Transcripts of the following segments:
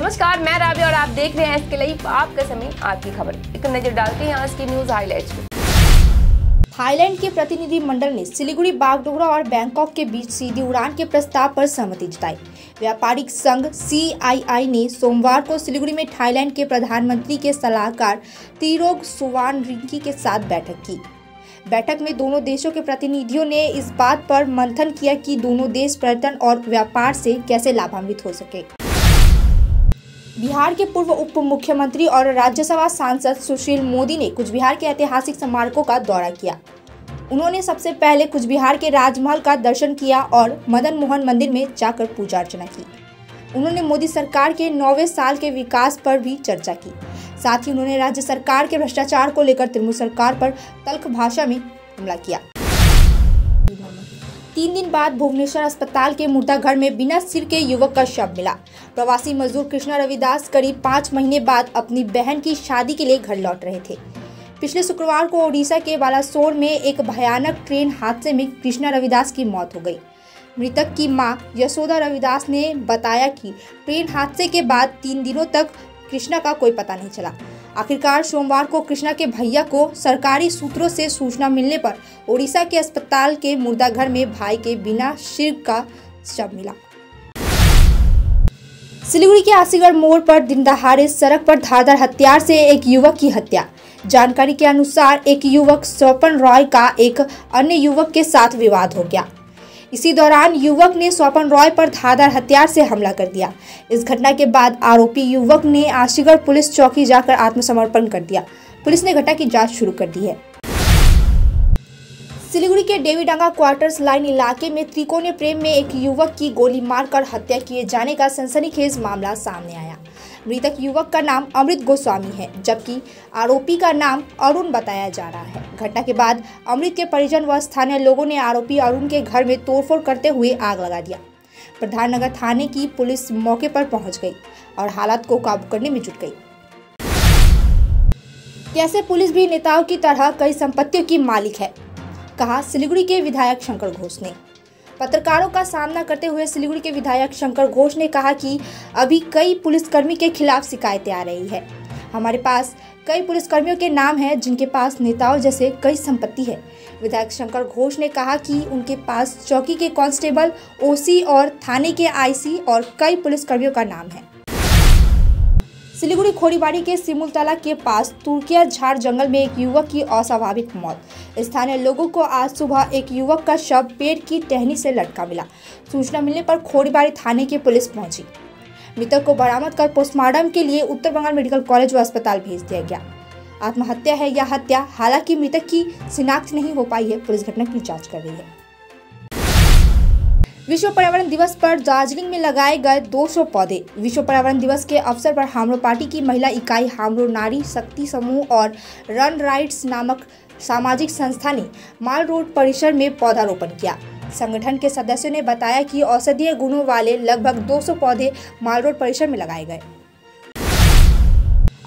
नमस्कार, मैं राबिया और आप देख रहे हैं इसके लिए आपका समय आपकी खबर। एक नजर डालते हैं आज की न्यूज हाइलाइट्स पे। थाईलैंड के प्रतिनिधि मंडल ने सिलीगुड़ी, बागडोगरा और बैंकॉक के बीच सीधी उड़ान के प्रस्ताव पर सहमति जताई। व्यापारिक संघ CII ने सोमवार को सिलीगुड़ी में थाईलैंड के प्रधानमंत्री के सलाहकार तिरोक सुवानरिंकी के साथ बैठक की। बैठक में दोनों देशों के प्रतिनिधियों ने इस बात पर मंथन किया कि दोनों देश पर्यटन और व्यापार से कैसे लाभान्वित हो सके। बिहार के पूर्व उप मुख्यमंत्री और राज्यसभा सांसद सुशील मोदी ने कुछ बिहार के ऐतिहासिक स्मारकों का दौरा किया। उन्होंने सबसे पहले कुछ बिहार के राजमहल का दर्शन किया और मदन मोहन मंदिर में जाकर पूजा अर्चना की। उन्होंने मोदी सरकार के 9वें साल के विकास पर भी चर्चा की। साथ ही उन्होंने राज्य सरकार के भ्रष्टाचार को लेकर तृणमूल सरकार पर तल्ख भाषा में हमला किया। 3 दिन बाद भुवनेश्वर अस्पताल के मुर्दाघर में बिना सिर के युवक का शव मिला। प्रवासी मजदूर कृष्णा रविदास करीब 5 महीने बाद अपनी बहन की शादी के लिए घर लौट रहे थे। पिछले शुक्रवार को ओडिशा के बालासोर में एक भयानक ट्रेन हादसे में कृष्णा रविदास की मौत हो गई। मृतक की मां यशोदा रविदास ने बताया कि ट्रेन हादसे के बाद 3 दिनों तक कृष्णा का कोई पता नहीं चला। आखिरकार सोमवार को कृष्णा के भैया को सरकारी सूत्रों से सूचना मिलने पर ओडिशा के अस्पताल के मुर्दाघर में भाई के बिना सिर का शव मिला। सिलीगुड़ी के आसीगढ़ मोड़ पर दिन दहाड़े सड़क पर धारदार हथियार से एक युवक की हत्या। जानकारी के अनुसार एक युवक स्वपन रॉय का एक अन्य युवक के साथ विवाद हो गया। इसी दौरान युवक ने स्वपन रॉय पर धारदार हथियार से हमला कर दिया। इस घटना के बाद आरोपी युवक ने आसीगढ़ पुलिस चौकी जाकर आत्मसमर्पण कर दिया। पुलिस ने घटना की जांच शुरू कर दी है। सिलीगुड़ी के देवीडांगा क्वार्टर्स लाइन इलाके में त्रिकोणीय प्रेम में एक युवक की गोली मारकर हत्या किए जाने का सनसनीखेज मामला सामने आया। मृतक युवक का नाम अमृत गोस्वामी है, जबकि आरोपी का नाम अरुण बताया जा रहा है। घटना के बाद अमृत के परिजन व स्थानीय लोगों ने आरोपी अरुण के घर में तोड़फोड़ करते हुए आग लगा दिया। प्रधाननगर थाने की पुलिस मौके पर पहुंच गई और हालात को काबू करने में जुट गई। कैसे पुलिस भी नेताओं की तरह कई संपत्तियों की मालिक है, कहा सिलीगुड़ी के विधायक शंकर घोष ने। पत्रकारों का सामना करते हुए सिलीगुड़ी के विधायक शंकर घोष ने कहा कि अभी कई पुलिसकर्मी के खिलाफ शिकायतें आ रही है। हमारे पास कई पुलिसकर्मियों के नाम हैं जिनके पास नेताओं जैसे कई संपत्ति है। विधायक शंकर घोष ने कहा कि उनके पास चौकी के कांस्टेबल, OC और थाने के IC और कई पुलिसकर्मियों का नाम है। सिलीगुड़ी खोरीबाड़ी के सिमुलतला के पास तुर्किया झाड़ जंगल में एक युवक की अस्वाभाविक मौत। स्थानीय लोगों को आज सुबह एक युवक का शव पेड़ की टहनी से लटका मिला। सूचना मिलने पर खोरीबाड़ी थाने की पुलिस पहुंची। मृतक को बरामद कर पोस्टमार्टम के लिए उत्तर बंगाल मेडिकल कॉलेज व अस्पताल भेज दिया गया। आत्महत्या है या हत्या, हालांकि मृतक की शिनाख्त नहीं हो पाई है। पुलिस घटना की जाँच कर रही है। विश्व पर्यावरण दिवस पर दार्जिलिंग में लगाए गए 200 पौधे। विश्व पर्यावरण दिवस के अवसर पर हामरो पार्टी की महिला इकाई हामरो नारी शक्ति समूह और रन राइट्स नामक सामाजिक संस्था ने माल रोड परिसर में पौधारोपण किया। संगठन के सदस्यों ने बताया कि औषधीय गुणों वाले लगभग 200 पौधे माल रोड परिसर में लगाए गए।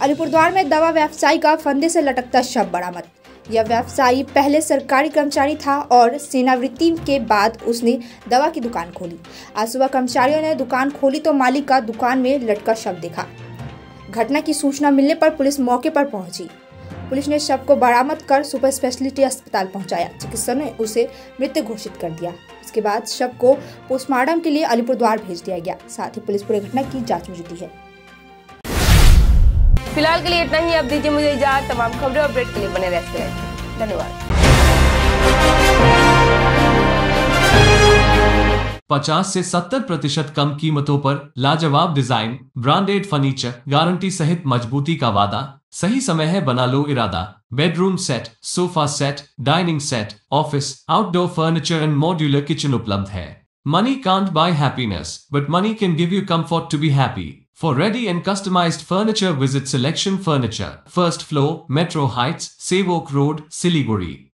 अलीपुरद्वार में दवा व्यवसायी का फंदे से लटकता शव बरामद। यह व्यवसायी पहले सरकारी कर्मचारी था और सेवानिवृत्ति के बाद उसने दवा की दुकान खोली। आज सुबह कर्मचारियों ने दुकान खोली तो मालिक का दुकान में लटका शव देखा। घटना की सूचना मिलने पर पुलिस मौके पर पहुंची। पुलिस ने शव को बरामद कर सुपर स्पेशलिटी अस्पताल पहुंचाया। चिकित्सक ने उसे मृत घोषित कर दिया। इसके बाद शव को पोस्टमार्टम के लिए अलीपुरद्वार भेज दिया गया। साथ ही पुलिस पूरी घटना की जाँच में जुटी है। फिलहाल के लिए इतना ही। अब दीजिए मुझे इजाजत। तमाम खबरें और अपडेट के लिए बने रहते हैं। धन्यवाद। 50 से 70% कम कीमतों पर लाजवाब डिजाइन, ब्रांडेड फर्नीचर, गारंटी सहित मजबूती का वादा। सही समय है, बना लो इरादा। Bedroom set, sofa set, dining set, office, outdoor furniture and modular kitchen उपलब्ध है। Money can't buy happiness, but money can give you comfort to be happy. For ready and customized furniture, visit Selection Furniture, first floor, Metro Heights, Sevok Road, Siliguri.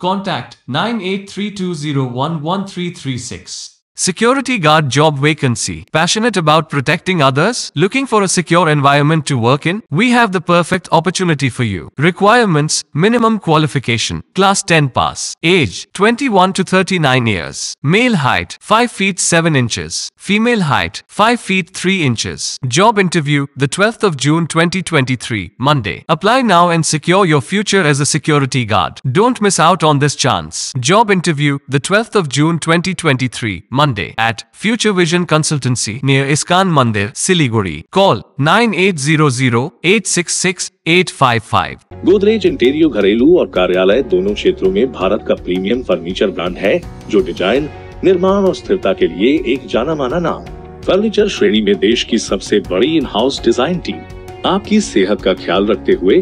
Contact 9832011336. Security guard job vacancy. Passionate about protecting others? Looking for a secure environment to work in? We have the perfect opportunity for you. Requirements: minimum qualification, class 10 pass. Age: 21 to 39 years. Male height: 5 feet 7 inches. Female height: 5 feet 3 inches. Job interview: the 12th of June 2023, Monday. Apply now and secure your future as a security guard. Don't miss out on this chance. Job interview: the 12th of June 2023, Monday at Future Vision Consultancy near Iskan Mandir, Siliguri. Call 9800-866-855. Godrej interior घरेलू और कार्यालय दोनों क्षेत्रों में भारत का premium furniture brand है, जो design, निर्माण और स्थिरता के लिए एक जाना माना नाम। फर्नीचर श्रेणी में देश की सबसे बड़ी इन हाउस डिजाइन टीम। आपकी सेहत का ख्याल रखते हुए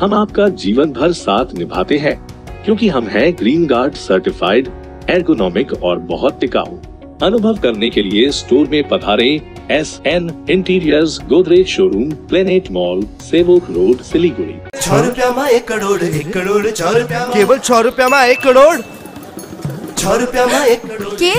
हम आपका जीवन भर साथ निभाते हैं, क्योंकि हम हैं ग्रीन गार्ड सर्टिफाइड, एर्गोनॉमिक और बहुत टिकाऊ। अनुभव करने के लिए स्टोर में पधारें। SN interiors, Godrej showroom, planet mall, Sevoke road, Siliguri. 6 रुपया 1 करोड़ 1 करोड़ 6 रुपया केवल 6 रुपया 1 करोड़ 6 रुपया 1 करोड़ के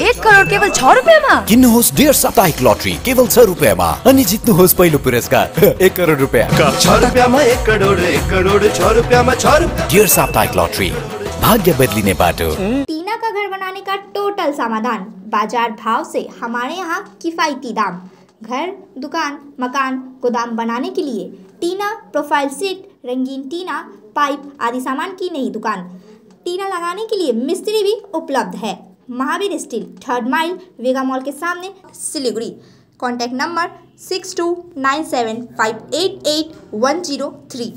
1 करोड़ केवल 6 रुपयामा? किन्नुहोस् डेढ साप्ताहिक लटरी केवल 6 रुपयामा अनि जित्नुहोस् पहिलो पुरस्कार 1 करोड रुपैयाँ। 6 रुपया 1 करोड़ 1 करोड़ 6 रुपयामा 6 रुपया। डेढ साप्ताहिक लटरी, भाग्य बदलिने बाटो। टीना का घर बनाने का टोटल समाधान, बाजार भाव से हमारे यहाँ किफायती दाम। घर, दुकान, मकान, गोदाम बनाने के लिए टीना, प्रोफाइल सीट, रंगीन टीना, पाइप आदि सामान की नई दुकान। टीना लगाने के लिए मिस्त्री भी उपलब्ध है। महावीर स्टील, 3rd माइल, वेगा मॉल के सामने, सिलीगुड़ी। Contact number 6297588103।